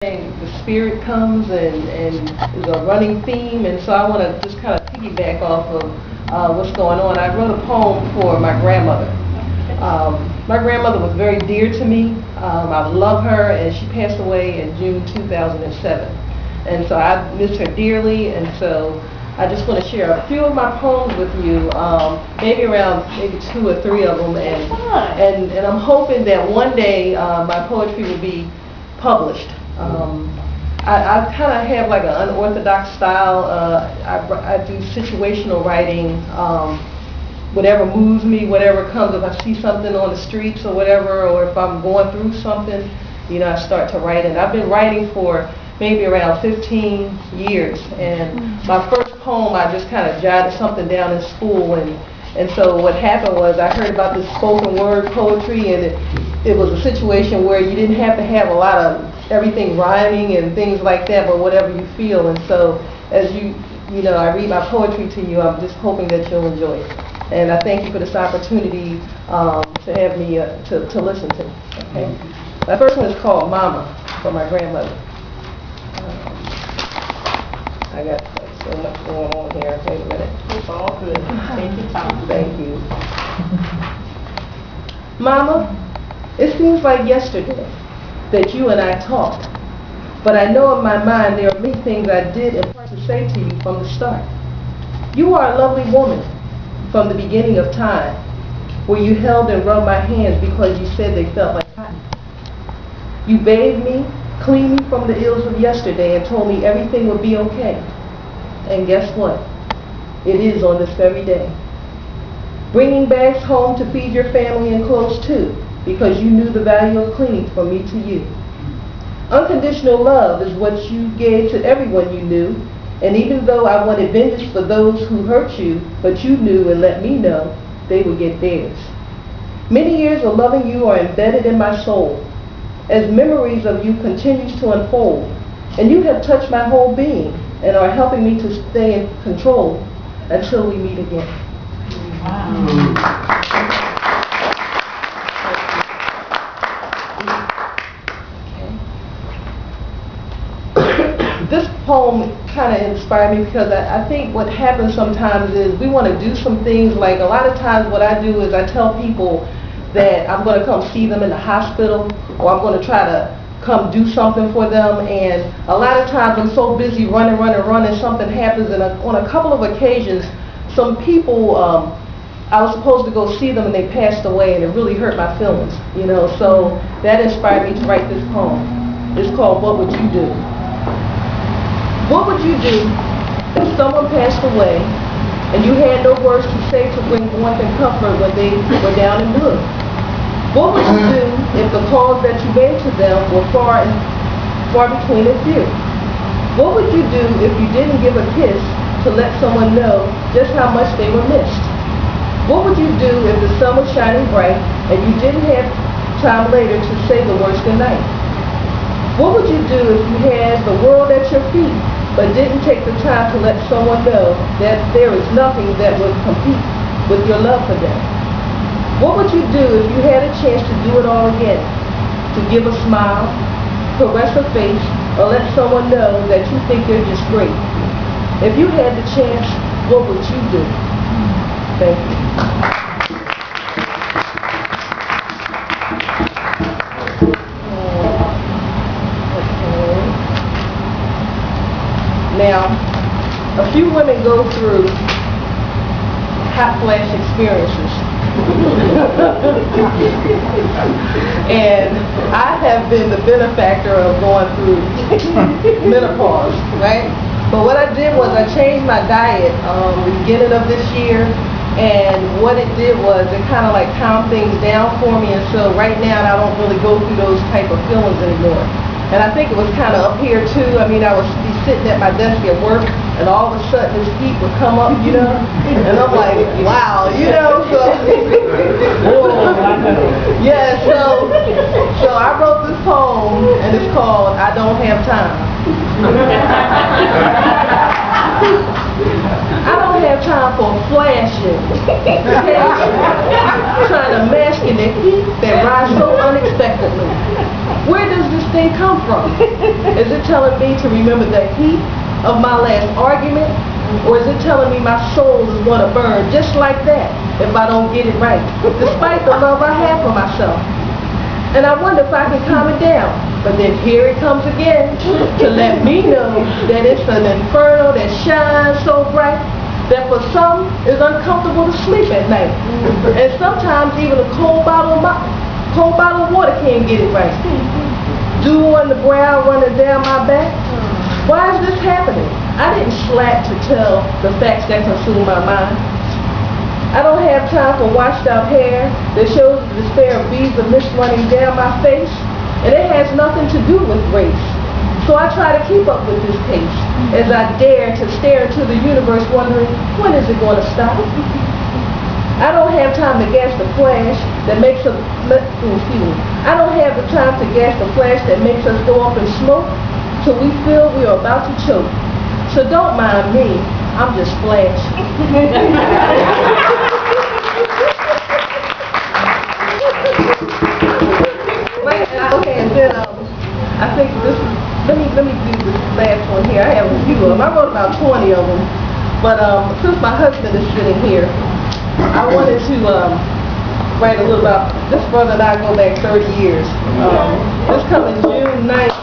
The spirit comes and is a running theme, and so I want to just kind of piggyback off of what's going on. I wrote a poem for my grandmother. My grandmother was very dear to me. I love her, and she passed away in June 2007. And so I miss her dearly, and so I just want to share a few of my poems with you, maybe two or three of them, and I'm hoping that one day my poetry will be published. I kind of have like an unorthodox style. I do situational writing. Whatever moves me, whatever comes, if I see something on the streets or whatever, or if I'm going through something, I start to write. And I've been writing for maybe around 15 years. And my first poem, I just kind of jotted something down in school. And so what happened was I heard about this spoken word poetry, and it was a situation where you didn't have to have a lot of everything rhyming and things like that, but whatever you feel. And so as I read my poetry to you, I'm just hoping that you'll enjoy it. And I thank you for this opportunity to have me to listen to. Okay. My first one is called Mama, for my grandmother. I got so much going on here. Wait a minute. It's all good. Take your time. Thank you. Mama, it seems like yesterday that you and I talked, but I know in my mind there are many things I did and want to say to you from the start. You are a lovely woman from the beginning of time, where you held and rubbed my hands because you said they felt like cotton. You bathed me, cleaned me from the ills of yesterday, and told me everything would be okay. And guess what? It is on this very day. Bringing bags home to feed your family and clothes too, because you knew the value of cleaning from me to you. Unconditional love is what you gave to everyone you knew, and even though I wanted vengeance for those who hurt you, but you knew and let me know they would get theirs. Many years of loving you are embedded in my soul, as memories of you continues to unfold, and you have touched my whole being and are helping me to stay in control until we meet again. Wow. This poem kind of inspired me because I think what happens sometimes is we want to do some things. Like a lot of times what I do is I tell people that I'm going to come see them in the hospital, or I'm going to try to come do something for them, and a lot of times I'm so busy running, something happens, and on a couple of occasions some people, I was supposed to go see them and they passed away, and it really hurt my feelings, so that inspired me to write this poem. It's called What Would You Do? What would you do if someone passed away and you had no words to say to bring warmth and comfort when they were down and blue? What would you do if the calls that you made to them were far between and few? What would you do if you didn't give a kiss to let someone know just how much they were missed? What would you do if the sun was shining bright and you didn't have time later to say the words goodnight? What would you do if you had the world at your feet but didn't take the time to let someone know that there is nothing that would compete with your love for them? What would you do if you had a chance to do it all again? To give a smile, caress a face, or let someone know that you think they're just great? If you had the chance, what would you do? Thank you. Now, a few women go through hot flash experiences. And I have been the benefactor of going through menopause, right? But what I did was I changed my diet the beginning of this year, and what it did was it kind of like calmed things down for me, and so right now I don't really go through those type of feelings anymore. And I think it was kind of up here too. I mean, I would be sitting at my desk at work, and all of a sudden this heat would come up, and I'm like, wow, so yeah, so I wrote this poem, and it's called I Don't Have Time. I don't have time for flashing, trying to mask in the heat that rise so unexpectedly. Where does this thing come from? Is it telling me to remember the heat of my last argument? Or is it telling me my soul is going to burn just like that if I don't get it right, despite the love I have for myself? And I wonder if I can calm it down. But then here it comes again to let me know that it's an inferno that shines so bright that for some it's uncomfortable to sleep at night. And sometimes even a cold bottle of water can't get it right. Dew on the brow running down my back. Why is this happening? I didn't slack to tell the facts that consume my mind. I don't have time for washed out hair that shows the despair of beads of mist running down my face, and it has nothing to do with race. So I try to keep up with this pace as I dare to stare into the universe wondering, when is it going to stop? I don't have time to gas the flash that makes us, I don't have the time to gas the flash that makes us go up in smoke till we feel we are about to choke. So don't mind me, I'm just Flash. Okay, and then I think this is, let me do this last one here. I have a few of them. I wrote about 20 of them. But since my husband is sitting here, I wanted to write a little about, this brother and I go back 30 years. This coming June 9th.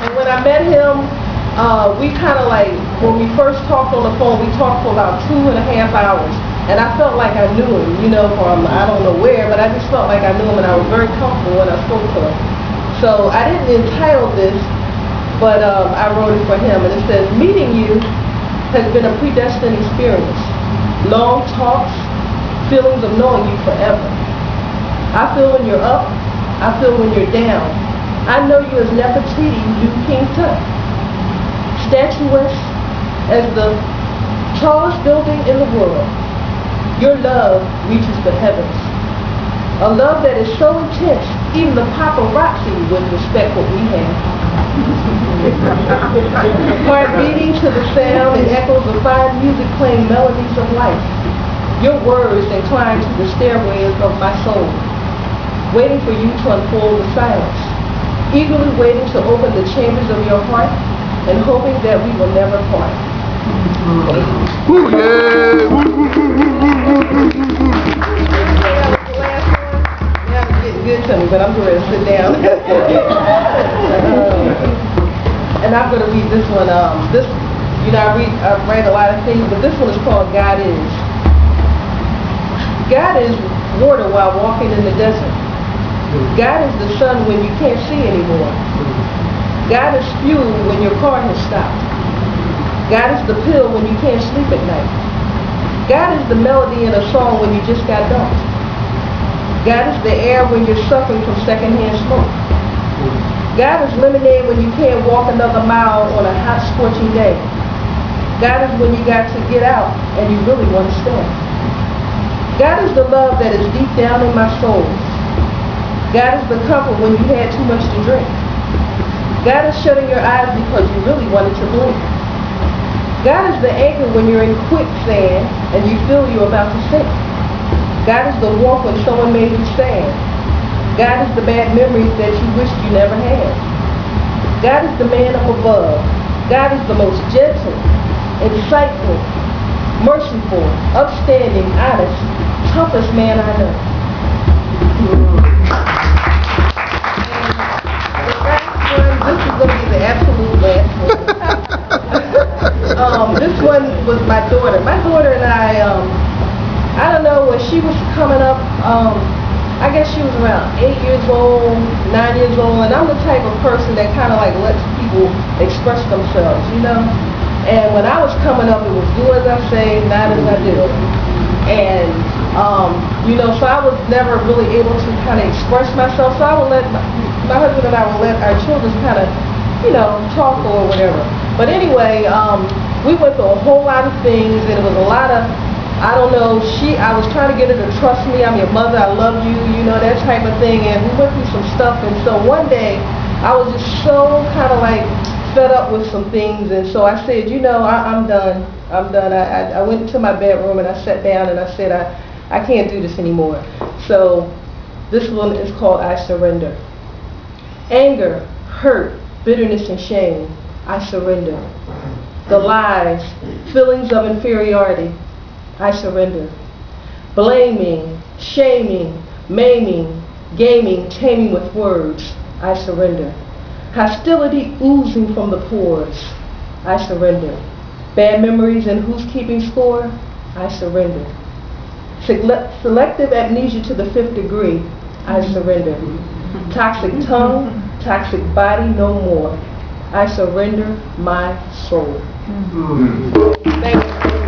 And when I met him, we kind of like, when we first talked on the phone, we talked for about 2.5 hours. And I felt like I knew him, you know, from I don't know where, but I just felt like I knew him and I was very comfortable when I spoke to him. So I didn't entitle this, but I wrote it for him. And it says, meeting you has been a predestined experience. Long talks, feelings of knowing you forever. I feel when you're up, I feel when you're down. I know you as Nefertiti, you King Tut. Statuesque as the tallest building in the world. Your love reaches the heavens. A love that is so intense, even the paparazzi would respect what we have. Heart beating to the sound and echoes of fine music playing melodies of life. Your words incline to the stairways of my soul, waiting for you to unfold the silence, eagerly waiting to open the chambers of your heart and hoping that we will never part. Woo, yeah. Now it's getting good to me, but I'm going to sit down. And I'm going to read this one. This, you know, I write a lot of things, but this one is called God Is. God is water while walking in the desert. God is the sun when you can't see anymore. God is fuel when your car has stopped. God is the pill when you can't sleep at night. God is the melody in a song when you just got dumped. God is the air when you're suffering from secondhand smoke. God is lemonade when you can't walk another mile on a hot, scorching day. God is when you got to get out and you really want to stay. God is the love that is deep down in my soul. God is the comfort when you had too much to drink. God is shutting your eyes because you really wanted to blink. God is the anchor when you're in quicksand and you feel you're about to sink. God is the warmth when someone made you sad. God is the bad memories that you wished you never had. God is the man up above. God is the most gentle, insightful, merciful, upstanding, honest, toughest man I know. And the last one, this is going to be the absolute last one. This one was my daughter. My daughter and I don't know, when she was coming up, I guess she was around 8 years old, 9 years old, and I'm the type of person that kind of like lets people express themselves, you know? And when I was coming up, it was do as I say, not as I do. And, you know, so I was never really able to kind of express myself, so I would let, my husband and I would let our children kind of, you know, talk or whatever. But anyway, we went through a whole lot of things, and it was a lot of, I don't know, I was trying to get her to trust me. I'm your mother, I love you, you know, that type of thing. And we went through some stuff. And so one day, I was just so kind of like fed up with some things. And so I said, you know, I'm done. I'm done. I went into my bedroom and I sat down and I said, I can't do this anymore. So This one is called I Surrender. Anger, hurt, bitterness, and shame, I surrender. The lies, feelings of inferiority, I surrender. Blaming, shaming, maiming, gaming, taming with words, I surrender. Hostility oozing from the pores, I surrender. Bad memories and who's keeping score, I surrender. Selective amnesia to the 5th degree, I surrender. Toxic tongue, toxic body, no more. I surrender my soul. Thank you.